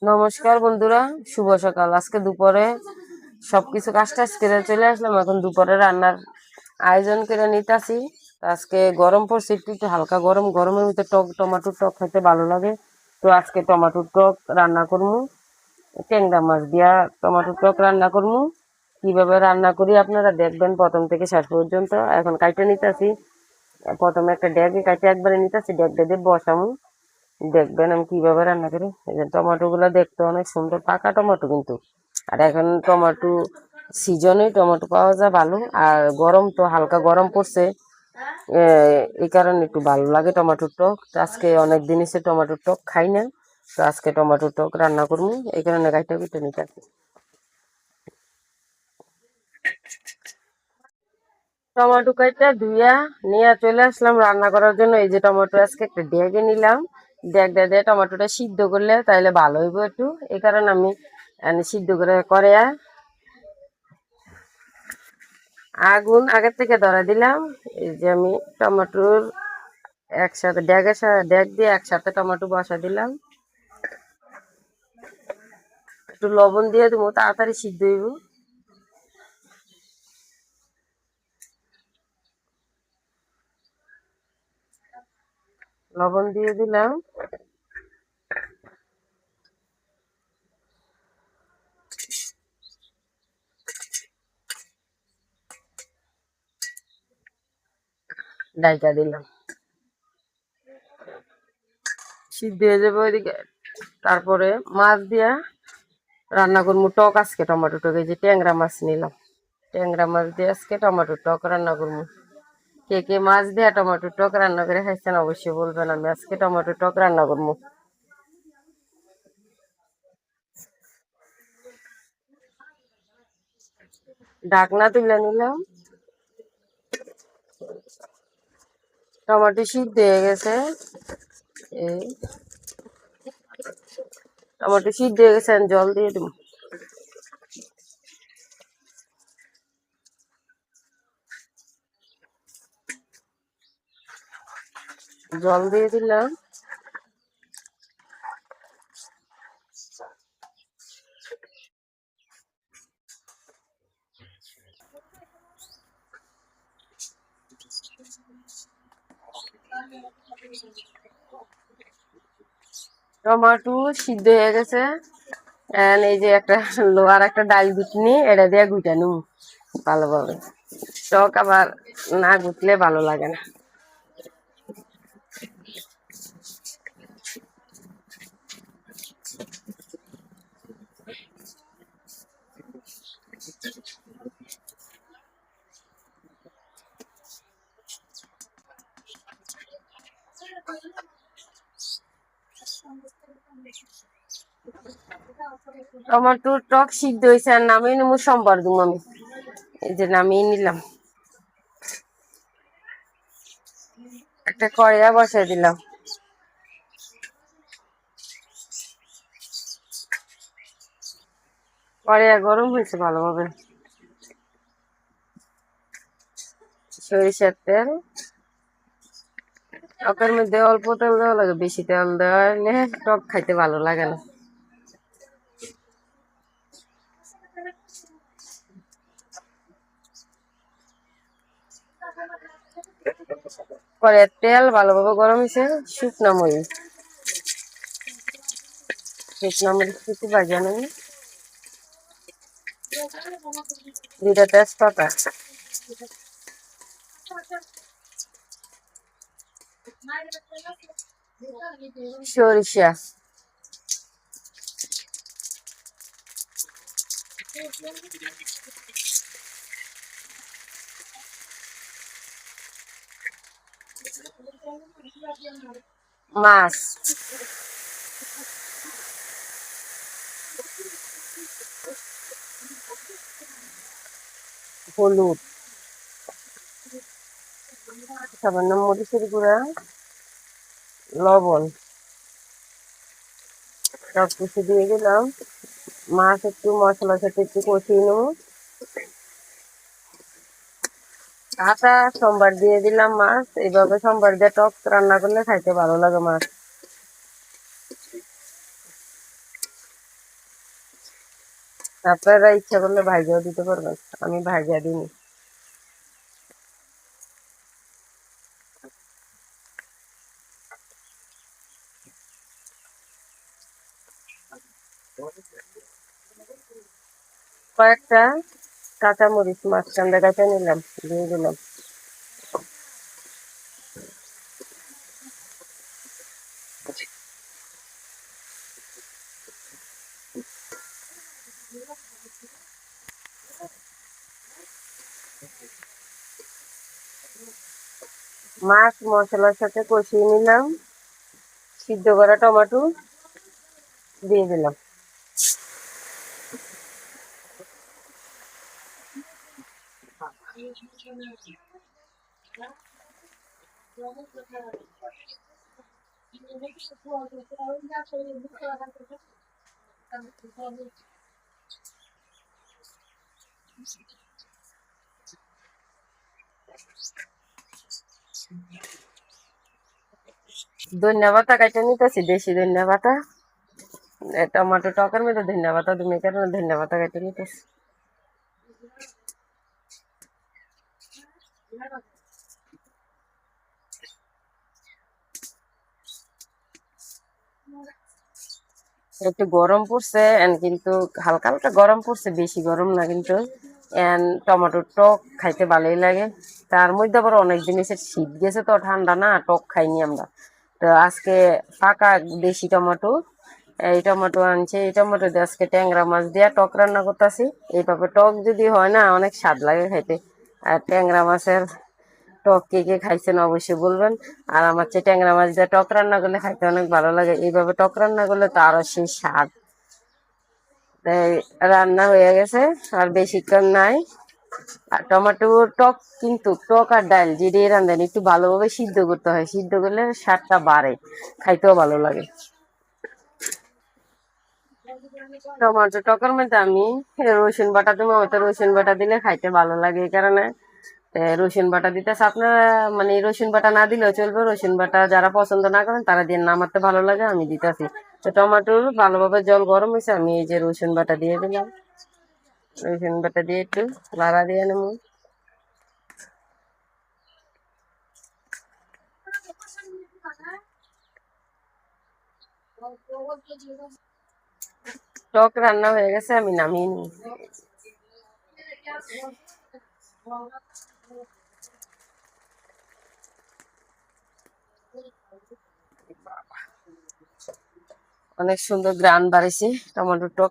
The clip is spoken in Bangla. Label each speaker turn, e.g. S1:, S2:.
S1: নমস্কার বন্ধুরা, শুভ সকাল। আজকে দুপুরে সবকিছু কাজ টাজ করে চলে আসলাম। এখন দুপুরে রান্নার আয়োজন করে নিতেছি। আজকে গরম পড়ছে, একটু একটু হালকা গরম, গরমের ভিতরে টক টমাটোর টক খেতে ভালো লাগে। তো আজকে টমাটোর টক রান্না করবো, ট্যাংরা মাছ দিয়া টমাটোর টক রান্না করবো। কিভাবে রান্না করি আপনারা দেখবেন প্রথম থেকে শেষ পর্যন্ত। এখন কাইটে নিতেছি, প্রথমে একটা ড্যাগে কাইটে একবারে নিতেছি, ড্যাগ দিয়ে বসামু। দেখবেন আমি কিভাবে রান্না করি। এই যে টমেটো গুলা দেখতে অনেক সুন্দর, পাকা টমেটো কিন্তু। আর এখন টমেটো সিজনে টমেটো পাওয়া যায় ভালো, আর গরম তো হালকা গরম পড়ছে, এই কারণে একটু ভালো লাগে টমেটোর টক। তো আজকে অনেক দিন এসে টমেটোর টক খাই না, তো আজকে টমেটোর টক রান্না করবো, এই কারণে গাইটা কেটে নিতে। টমেটো কাইটা ধুইয়া নিয়ে চলে আসলাম রান্না করার জন্য। এই যে টমেটো আজকে একটা ডেগে নিলাম, ডেগ দিয়ে টমেটোটা সিদ্ধ করলে তাইলে ভালো হইব একটু, এই কারণে আমি সিদ্ধ করে আগুন আগের থেকে ধরা দিলাম। এই যে আমি টমেটোর একসাথে ডেগ দিয়ে একসাথে টমেটো বসা দিলাম। একটু লবণ দিয়ে দেবো, তাড়াতাড়ি সিদ্ধ হইব। লবণ দিয়ে দিলাম। ডাইকা দিলাম, সিদ্ধ হয়ে যাবে ওইদিকে। তারপরে মাছ দিয়া রান্না করবো টক। আজকে টমেটো টক, এই যে ট্যাংরা মাছ নিলাম, ট্যাংরা মাছ দিয়ে আজকে টমেটো টক রান্না করবো। কে কে মাছ দিয়ে টমেটো টক রান্না করে খাইছেন অবশ্যই বলবেন। আমি আজকে টমেটো টক রান্না করবো। ঢাকনা তুলে নিলাম, টমেটো সিদ্ধ হয়ে গেছে। এই টমেটো সিদ্ধ হয়ে গেছে, আমি জল দিয়ে দেবো। জল দিয়ে দিলাম। টমেটো সিদ্ধ হয়ে গেছে। এই যে একটা লোহার একটা ডাল গুটনি, এটা দিয়ে গুটা নিব ভালোভাবে। টক আবার না গুটলে ভালো লাগে না। টমেটো টক সিদ্ধ হয়েছে, আর নামিয়ে নেবো, সোমবার দিব আমি। এই যে নামিয়ে নিলাম, একটা কড়াইয়া বসাই দিলাম। কড়াইয়া গরম হয়েছে ভালোভাবে। সরিষার তেল, টকের মধ্যে অল্প তেল দেওয়া লাগে, বেশি তেল দেওয়া হলে টক খাইতে ভালো লাগে না। কড়াইয়ের তেল ভালোভাবে গরম হয়েছে। শুকনা মরিচ কিছু ভাজা নেই, দুইটা তেজপাতা, সরিষা, মাছ, হলুদ, সামান্য মরিচের গুঁড়া, লবণ, সব কিছু দিয়ে দিলাম। মাছ একটু মশলার সাথে একটু কষিয়ে নেবো। কাঁচা সোমবার দিয়ে দিলাম মাছ। এইভাবে সোমবার দিয়ে টক রান্না করলে খাইতে ভালো লাগে মাছ। আপনারা ইচ্ছা করলে ভাইজাও দিতে পারবেন, আমি ভাইজা দিইনি। কয়েকটা কাঁচামরিচ মাঝখান দেখাতে নিলাম, দিয়ে দিলাম। মাছ মশলার সাথে কষিয়ে নিলাম, সিদ্ধ করা টমেটো দিয়ে দিলাম। ধনিয়া পাতা কাটে নিতেছি, দেশি ধনিয়া পাতা। টমেটো টকের মধ্যে ধনিয়া পাতা তুমি কারণে ধনিয়া পাতা কাটে নিতেছি। একটু গরম পড়ছে কিন্তু হালকা হালকা গরম পড়ছে, বেশি গরম না কিন্তু। টমেটোর টক খাইতে ভালোই লাগে। তার মধ্যে আবার অনেক জিনিসের শীত গেছে তো, ঠান্ডা না, টক খাইনি আমরা। তো আজকে পাকা দেশি টমেটো, এই টমেটো আনছে, এই টমেটো দিয়ে আজকে ট্যাংরা মাছ দিয়া টক রান্না করতেছি। এইভাবে টক যদি হয় না, অনেক স্বাদ লাগে খাইতে। আর ট্যাংরা মাছের টক কে কে খাইছেন অবশ্যই বলবেন। আর আমার চেয়ে ট্যাংরা মাছ দিয়ে টক রান্না করলে খাইতে অনেক ভালো লাগে, এইভাবে টক রান্না করলে তো আরো সেই স্বাদ। তাই রান্না হয়ে গেছে, আর বেশিক্ষণ নাই। আর টমেটো টক, কিন্তু টক আর ডাল যে দিয়ে রান্ধেন একটু ভালোভাবে সিদ্ধ করতে হয়, সিদ্ধ করলে স্বাদটা বাড়ে, খাইতেও ভালো লাগে। টমেটো টকের মধ্যে আমি রসুন বাটা দেবো, তো রসুন বাটা দিলে খাইতে ভালো লাগে, এই কারণে রসুন বাটা দিতেছে। আপনারা মানে রসুন বাটা না দিলেও চলবে, রসুন বাটা যারা পছন্দ না করেন তারা দিয়ে নামাতে ভালো লাগে, আমি দিতেছি। তো টমেটোর ভালোভাবে জল গরম হয়েছে, আমি এই যে রসুন বাটা দিয়ে দিলাম। রসুন বাটা দিয়ে একটু লাড়া দিয়ে নেবো। টক রান্না হয়ে গেছে, আমি নামিয়ে নিই। অনেক সুন্দর গ্রান বাড়িছে টমেটো টক।